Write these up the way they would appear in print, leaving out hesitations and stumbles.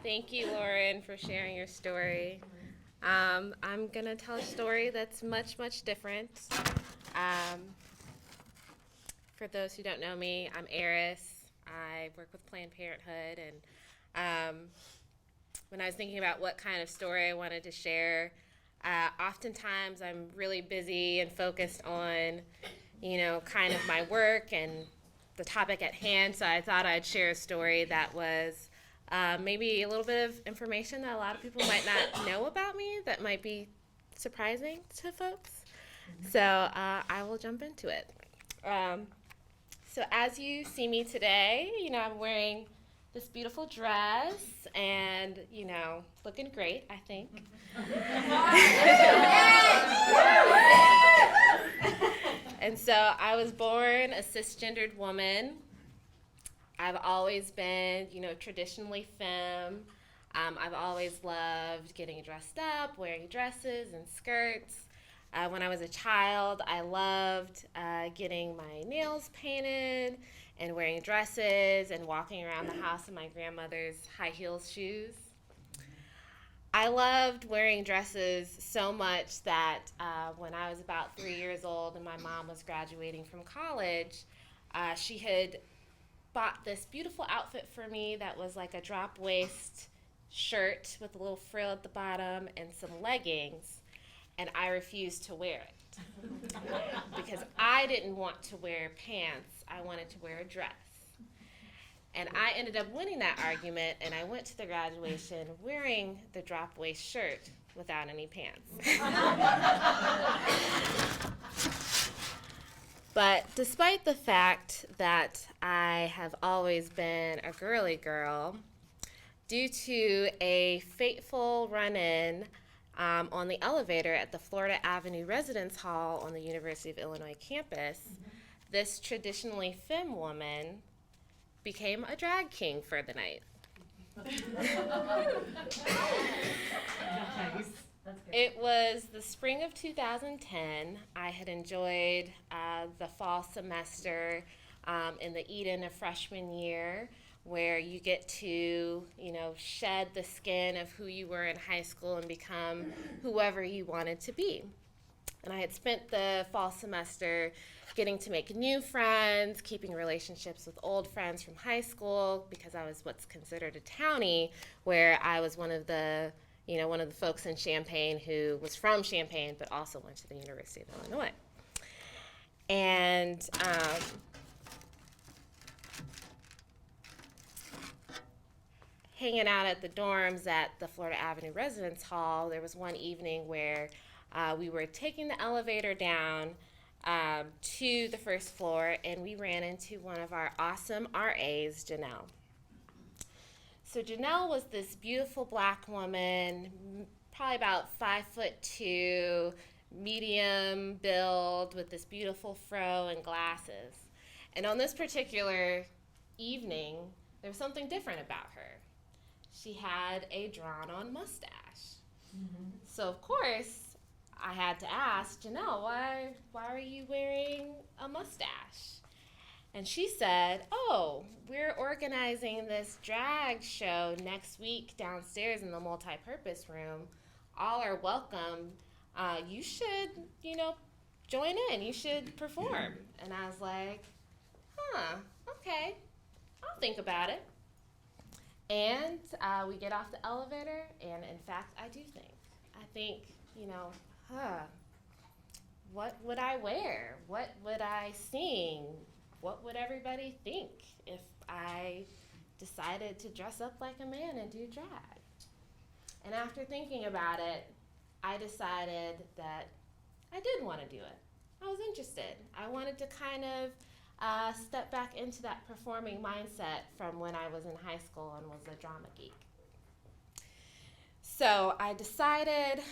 Thank you, Lauren, for sharing your story. I'm going to tell a story that's much, much different. Um, for those who don't know me, I'm Aerris. I work with Planned Parenthood, and when I was thinking about what kind of story I wanted to share, oftentimes I'm really busy and focused on, kind of my work and the topic at hand, so I thought I'd share a story that was maybe a little bit of information that a lot of people might not know about me that might be surprising to folks. So I will jump into it. So as you see me today, I'm wearing this beautiful dress and, looking great, I think. And so I was born a cisgendered woman. I've always been, traditionally femme. I've always loved getting dressed up, wearing dresses and skirts. When I was a child, I loved getting my nails painted and wearing dresses and walking around the house in my grandmother's high heels shoes. I loved wearing dresses so much that when I was about 3 years old and my mom was graduating from college, she had bought this beautiful outfit for me that was like a drop waist shirt with a little frill at the bottom and some leggings, and I refused to wear it because I didn't want to wear pants. I wanted to wear a dress. And I ended up winning that argument, and I went to the graduation wearing the drop waist shirt without any pants. But despite the fact that I have always been a girly girl, due to a fateful run-in on the elevator at the Florida Avenue Residence Hall on the University of Illinois campus, this traditionally femme woman became a drag king for the night. It was the spring of 2010. I had enjoyed the fall semester in the Eden of freshman year, where you get to, shed the skin of who you were in high school and become whoever you wanted to be. And I had spent the fall semester getting to make new friends, keeping relationships with old friends from high school, because I was what's considered a townie, where I was one of the folks in Champaign who was from Champaign but also went to the University of Illinois. And hanging out at the dorms at the Florida Avenue Residence Hall, there was one evening where we were taking the elevator down to the first floor, and we ran into one of our awesome RAs, Janelle. So Janelle was this beautiful black woman, probably about 5'2", medium build, with this beautiful fro and glasses. And on this particular evening, there was something different about her. She had a drawn-on mustache. Mm-hmm. So of course, I had to ask, Janelle, why are you wearing a mustache? And she said, oh, we're organizing this drag show next week downstairs in the multi-purpose room. All are welcome. You should, join in. You should perform. And I was like, okay, I'll think about it. And we get off the elevator, and in fact, I do think. I think, what would I wear? What would I sing? What would everybody think if I decided to dress up like a man and do drag? And after thinking about it, I decided that I did want to do it. I was interested. I wanted to kind of step back into that performing mindset from when I was in high school and was a drama geek. So I decided,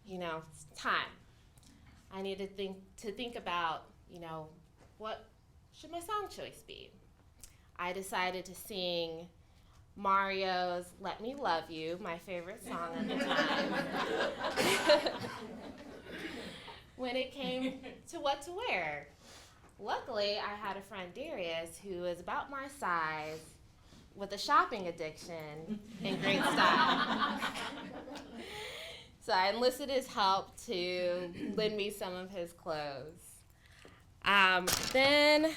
it's time. I needed to think about, what should my song choice be? I decided to sing Mario's Let Me Love You, my favorite song at the time. When it came to what to wear, Luckily, I had a friend, Darius, who was about my size with a shopping addiction in great style. So I enlisted his help to lend me some of his clothes. Then,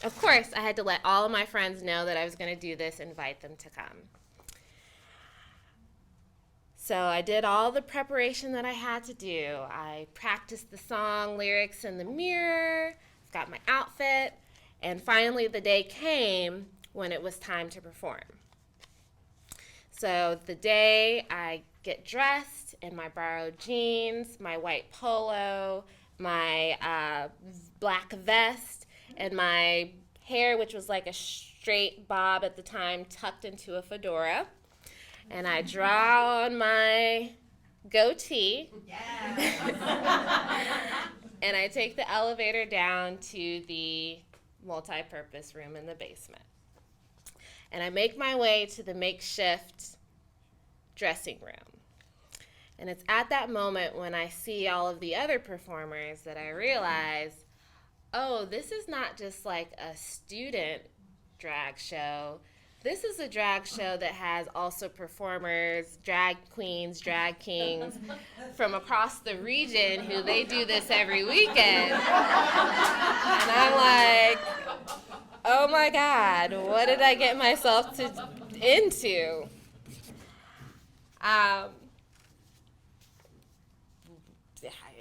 of course, I had to let all of my friends know that I was going to do this, invite them to come. So I did all the preparation that I had to do. I practiced the song lyrics in the mirror, got my outfit, and finally the day came when it was time to perform. So the day I get dressed in my borrowed jeans, my white polo, my black vest, and my hair, which was like a straight bob at the time, tucked into a fedora. And I draw on my goatee. And I take the elevator down to the multi-purpose room in the basement. And I make my way to the makeshift dressing room. And it's at that moment when I see all of the other performers that I realize, oh, this is not just like a student drag show. This is a drag show that has also performers, drag queens, drag kings from across the region who they do this every weekend. And I'm like, oh my God, what did I get myself into?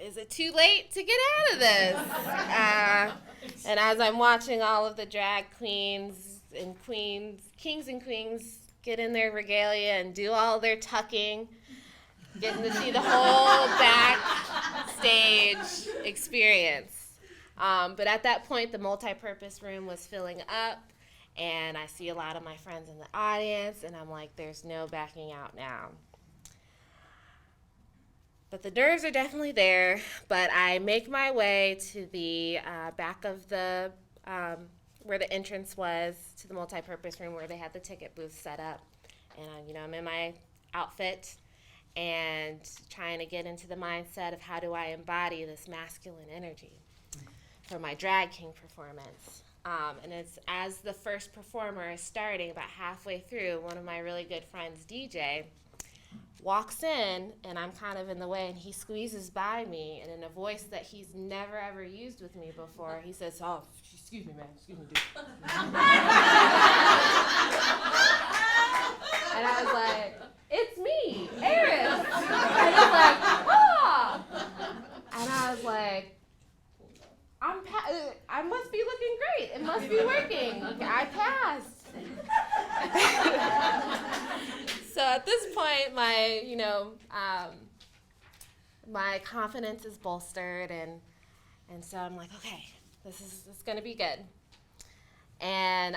Is it too late to get out of this? And as I'm watching all of the drag queens and kings and queens get in their regalia and do all their tucking, getting to see the whole backstage experience. But at that point, the multi-purpose room was filling up, and I see a lot of my friends in the audience, and I'm like, there's no backing out now. But the nerves are definitely there, but I make my way to the back of the where the entrance was to the multi-purpose room where they had the ticket booth set up. And I'm in my outfit and trying to get into the mindset of how do I embody this masculine energy for my drag king performance. And it's as the first performer is starting, about halfway through, one of my really good friends, DJ, walks in, and I'm kind of in the way, and he squeezes by me, and in a voice that he's never ever used with me before, he says, oh, excuse me, man, excuse me, dude. And I was like, it's me, Aerris. And he's like, oh. And I was like, I must be looking great. It must be working. I passed. So at this point, my my confidence is bolstered, and so I'm like, okay, this is going to be good. And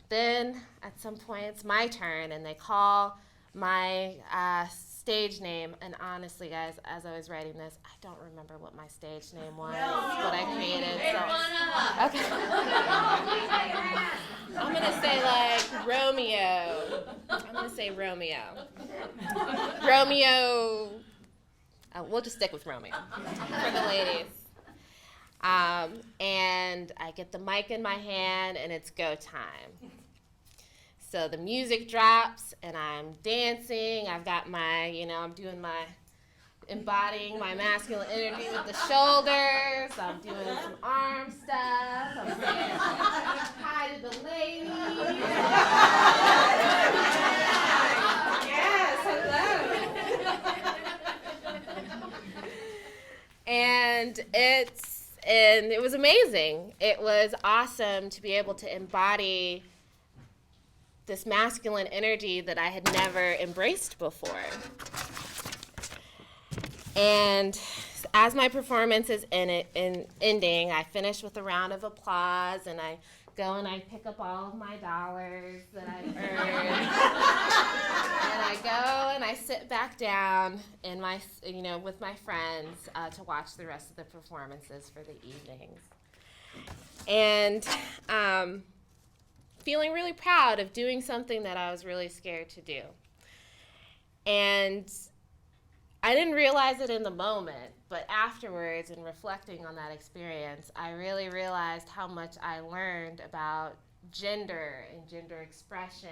then at some point, it's my turn, and they call my stage name. And honestly, guys, as I was writing this, I don't remember what my stage name was, what I created. So, okay. I'm going to say like Romeo. I'm going to say Romeo. Romeo. We'll just stick with Romeo for the ladies. And I get the mic in my hand, and it's go time. So the music drops, and I'm dancing. I've got my, I'm doing my, embodying my masculine energy with the shoulders. I'm doing some arm stuff. I'm saying hi to the ladies. Yes, hello. And it was amazing. It was awesome to be able to embody this masculine energy that I had never embraced before. And as my performance is ending, I finish with a round of applause, and I go and I pick up all of my dollars that I've earned. And I go and I sit back down in my, with my friends to watch the rest of the performances for the evenings. And feeling really proud of doing something that I was really scared to do. And I didn't realize it in the moment, but afterwards, in reflecting on that experience, I really realized how much I learned about gender and gender expression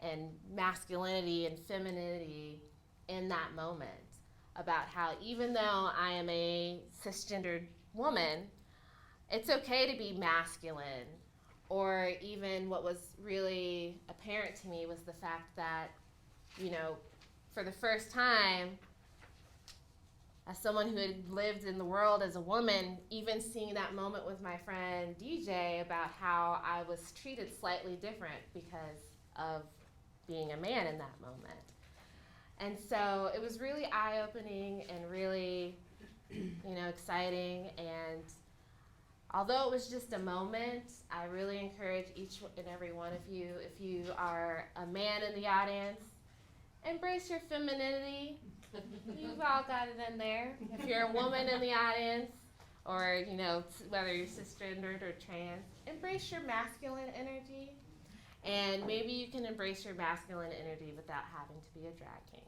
and masculinity and femininity in that moment. About how even though I am a cisgendered woman, it's okay to be masculine. Or even what was really apparent to me was the fact that, for the first time, as someone who had lived in the world as a woman, even seeing that moment with my friend DJ about how I was treated slightly different because of being a man in that moment. And so it was really eye-opening and really, exciting. And although it was just a moment, I really encourage each and every one of you, if you are a man in the audience, embrace your femininity. You've all got it in there. If you're a woman in the audience, or, whether you're cisgendered or trans, embrace your masculine energy. And maybe you can embrace your masculine energy without having to be a drag king.